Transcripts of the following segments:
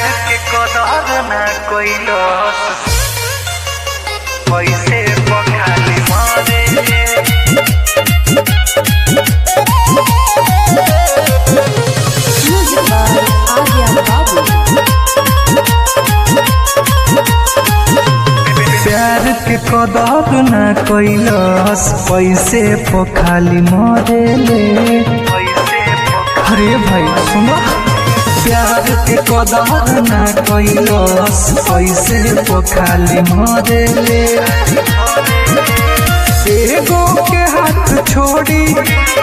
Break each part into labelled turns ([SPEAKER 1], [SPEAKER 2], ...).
[SPEAKER 1] प्यार के कदर ना कइलस पैसे पखाली मारे प्यार के कदर ना कइलस पैसे पखाली मारे ले। अरे भाई सुनो, प्यार के कदर ना कइलस पैसे पखाली मारे ले। एगो के हाथ छोड़ी,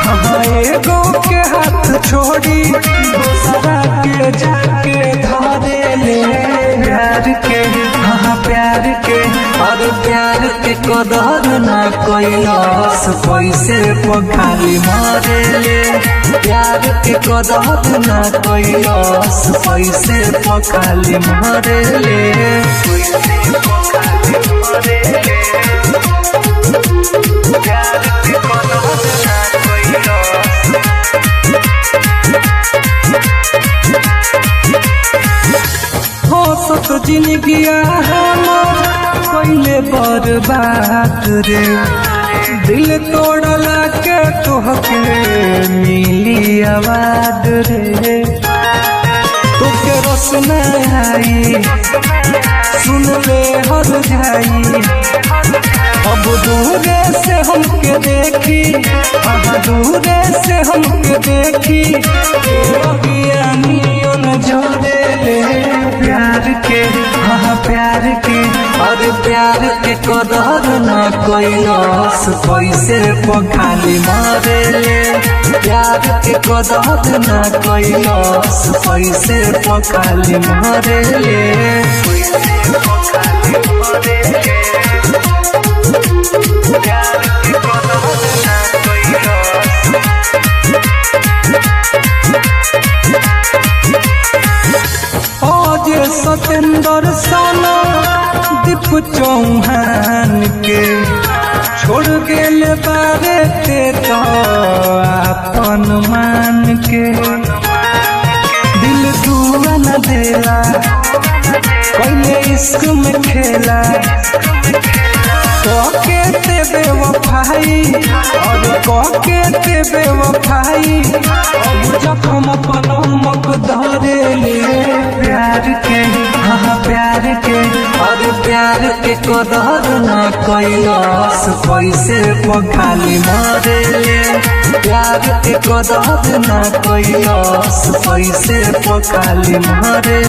[SPEAKER 1] हाँ एगो के हाथ छोड़ी दूसरा के जाके धरे ले। प्यार के हाँ प्यार के और प्यार के कदर ना कइलस पैसे पखाली मारे ले। प्यार के कदर ना कइलस पैसे पखाली मारे ले। पैसे पखाली मारे ले। प्यार के कदर ना कइलस हंसत जिंदगिया हमर कइले बर्बाद रे। दिल तोड़ला के तोहके मिली आवाज रे। तोके रस न आई सुन ले हर जाई। अब दूरे से हमके देखी, अब दूरे से हमके देखी जोड़े ले। प्यार के हाँ प्यार के और प्यार के कदर ना कइलस पैसे पखाली मारे ले। प्यार के कदर ना कइलस पैसे पखाली मारे ले। पैसे पखाली मारे ले। प्यार के कदर ना कइलस सतेंद्र साना दीप चौहान के छोड़ गेल बारे ते तो अपन मान के। दिल दुआ न देला पहले इश्क में खेला के ते बेवफाई और के ते बेवफाई। अब जखम पलमक धरे ले। प्यार के हाँ प्यार के और प्यार के कदर ना कइलस पैसे पखाली मारे ले। प्यार के कदर ना कइलस पैसे पखाली मारे।